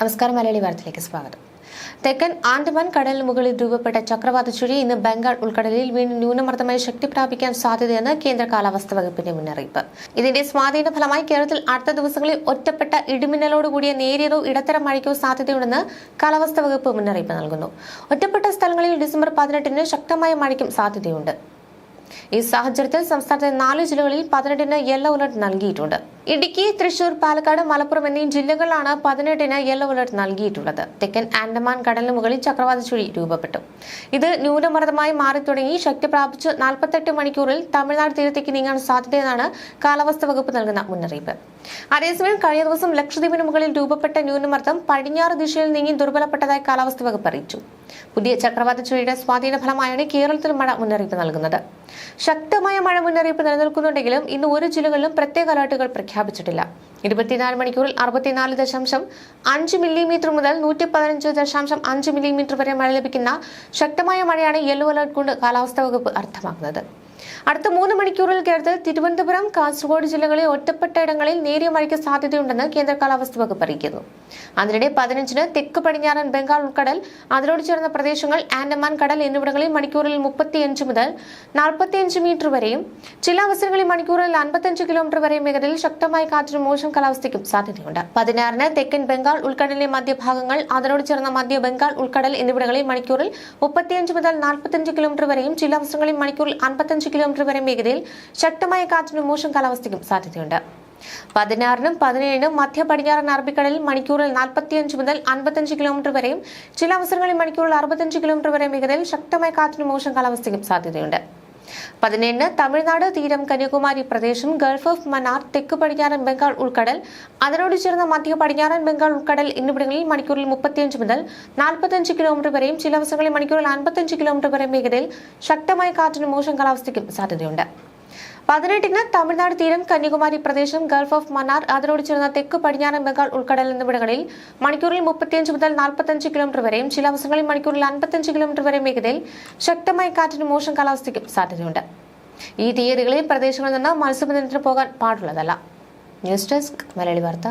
നമസ്കാരം. മലയാളി വാർത്തയിലേക്ക് സ്വാഗതം. തെക്കൻ ആൻഡമാൻ കടലിന് മുകളിൽ രൂപപ്പെട്ട ചക്രവാത ചുഴി ഇന്ന് ബംഗാൾ ഉൾക്കടലിൽ വീണ്ടും ന്യൂനമർദ്ദമായി ശക്തി പ്രാപിക്കാൻ സാധ്യതയെന്ന് കേന്ദ്ര കാലാവസ്ഥാ വകുപ്പിന്റെ മുന്നറിയിപ്പ്. ഇതിന്റെ സ്വാധീന ഫലമായി കേരളത്തിൽ അടുത്ത ദിവസങ്ങളിൽ ഒറ്റപ്പെട്ട ഇടിമിന്നലോടുകൂടിയ നേരിയതോ ഇടത്തരം മഴയ്ക്കോ സാധ്യതയുണ്ടെന്ന് കാലാവസ്ഥാ വകുപ്പ് മുന്നറിയിപ്പ് നൽകുന്നു. ഒറ്റപ്പെട്ട സ്ഥലങ്ങളിൽ ഡിസംബർ 18-ന് ശക്തമായ മഴയ്ക്കും സാധ്യതയുണ്ട്. ഈ സാഹചര്യത്തിൽ സംസ്ഥാനത്തെ 4 ജില്ലകളിൽ 18-ന് യെല്ലോ അലർട്ട് നൽകിയിട്ടുണ്ട്. ഇടുക്കി, തൃശൂർ, പാലക്കാട്, മലപ്പുറം എന്നീ ജില്ലകളിലാണ് 18-ന് യെല്ലോ അലർട്ട് നൽകിയിട്ടുള്ളത്. തെക്കൻ ആൻഡമാൻ കടലിന് മുകളിൽ ചക്രവാത ചുഴി രൂപപ്പെട്ടു. ഇത് ന്യൂനമർദ്ദമായി മാറി തുടങ്ങി ശക്തി പ്രാപിച്ച് 48 മണിക്കൂറിൽ തമിഴ്നാട് തീരത്തേക്ക് നീങ്ങാൻ സാധ്യതയെന്നാണ് കാലാവസ്ഥാ വകുപ്പ് നൽകുന്ന മുന്നറിയിപ്പ്. അതേസമയം കഴിഞ്ഞ ദിവസം ലക്ഷദ്വീപിന് മുകളിൽ രൂപപ്പെട്ട ന്യൂനമർദ്ദം പടിഞ്ഞാറ് ദിശയിൽ നീങ്ങി ദുർബലപ്പെട്ടതായി കാലാവസ്ഥാ വകുപ്പ് അറിയിച്ചു. പുതിയ ചക്രവാത ചുഴിയുടെ സ്വാധീന ഫലമായാണ് കേരളത്തിൽ മഴ മുന്നറിയിപ്പ് നൽകുന്നത്. ശക്തമായ മഴ മുന്നറിയിപ്പ് നിലനിൽക്കുന്നുണ്ടെങ്കിലും ഇന്ന് ഒരു ജില്ലകളിലും പ്രത്യേക അലർട്ടുകൾ പ്രഖ്യാപിച്ചിട്ടില്ല. 24 മണിക്കൂറിൽ 64.5 മില്ലിമീറ്റർ മുതൽ 115.5 മില്ലിമീറ്റർ വരെ മഴ ലഭിക്കുന്ന ശക്തമായ മഴയാണ് യെല്ലോ അലർട്ട് കൊണ്ട് കാലാവസ്ഥാ വകുപ്പ് അർത്ഥമാക്കുന്നത്. അടുത്ത 3 മണിക്കൂറിൽ കേരളത്തിൽ തിരുവനന്തപുരം, കാസർഗോഡ് ജില്ലകളിൽ ഒറ്റപ്പെട്ട ഇടങ്ങളിൽ നേരിയ മഴയ്ക്ക് സാധ്യതയുണ്ടെന്ന് കേന്ദ്ര കാലാവസ്ഥാ വകുപ്പ് അറിയിക്കുന്നു. അതിനിടെ 15-ന് തെക്ക് പടിഞ്ഞാറൻ ബംഗാൾ ഉൾക്കടൽ, അതിനോട് ചേർന്ന പ്രദേശങ്ങൾ, ആൻഡമാൻ കടൽ എന്നിവിടങ്ങളിൽ മണിക്കൂറിൽ 35 മുതൽ 45 മീറ്റർ വരെയും ചില അവസരങ്ങളിൽ മണിക്കൂറിൽ 55 കിലോമീറ്റർ വരെയും വേഗതയിൽ ശക്തമായ കാറ്റിനും മോശം കാലാവസ്ഥയ്ക്കും സാധ്യതയുണ്ട്. 16-ന് തെക്കൻ ബംഗാൾ ഉൾക്കടലിലെ മധ്യഭാഗങ്ങൾ, അതിനോട് ചേർന്ന മധ്യ ബംഗാൾ ഉൾക്കടൽ എന്നിവിടങ്ങളിൽ മണിക്കൂറിൽ 35 മുതൽ 45 കിലോമീറ്റർ വരെയും ചില അവസരങ്ങളിൽ മണിക്കൂറിൽ 55 കിലോമീറ്റർ വരെ വേഗതയിൽ ശക്തമായ കാറ്റിനും മോശം കാലാവസ്ഥയ്ക്കും സാധ്യതയുണ്ട്. 16-നും 17-നും മധ്യ പടിഞ്ഞാറൻ അറബിക്കടലിൽ മണിക്കൂറിൽ 45 മുതൽ 55 കിലോമീറ്റർ വരെയും ചില അവസരങ്ങളിൽ മണിക്കൂറിൽ 65 കിലോമീറ്റർ വരെ വേഗതയിൽ ശക്തമായ കാറ്റിനും മോശം കാലാവസ്ഥയ്ക്കും സാധ്യതയുണ്ട്. 17-ന് തമിഴ്നാട് തീരം, കന്യാകുമാരി പ്രദേശം, ഗൾഫ് ഓഫ് മന്നാർ, തെക്ക് പടിഞ്ഞാറൻ ബംഗാൾ ഉൾക്കടൽ, അതിനോട് ചേർന്ന മധ്യ പടിഞ്ഞാറൻ ബംഗാൾ ഉൾക്കടൽ എന്നിവിടങ്ങളിൽ മണിക്കൂറിൽ 35 മുതൽ 45 കിലോമീറ്റർ വരെയും ചില അവസരങ്ങളിൽ മണിക്കൂറിൽ 55 കിലോമീറ്റർ വരെ വേഗതയിൽ ശക്തമായ കാറ്റിനും മോശം കാലാവസ്ഥയ്ക്കും സാധ്യതയുണ്ട്. 18-ന് തമിഴ്നാട് തീരം, കന്യാകുമാരി പ്രദേശം, ഗൾഫ് ഓഫ് മന്നാർ, അതിനോട് ചേർന്ന തെക്ക് പടിഞ്ഞാറൻ ബംഗാൾ ഉൾക്കടൽ എന്നിവിടങ്ങളിൽ മണിക്കൂറിൽ 35 മുതൽ 45 കിലോമീറ്റർ വരെയും ചില അവസരങ്ങളിൽ മണിക്കൂറിൽ 55 കിലോമീറ്റർ വരെ വേഗതയിൽ ശക്തമായ കാറ്റിനും മോശം കാലാവസ്ഥയ്ക്കും സാധ്യതയുണ്ട്. ഈ തീയതികളിൽ പ്രദേശങ്ങളിൽ നിന്ന് മത്സ്യബന്ധനത്തിന് പോകാൻ പാടുള്ളതല്ല. ന്യൂസ് ഡെസ്ക്, മലയാളി വാർത്ത.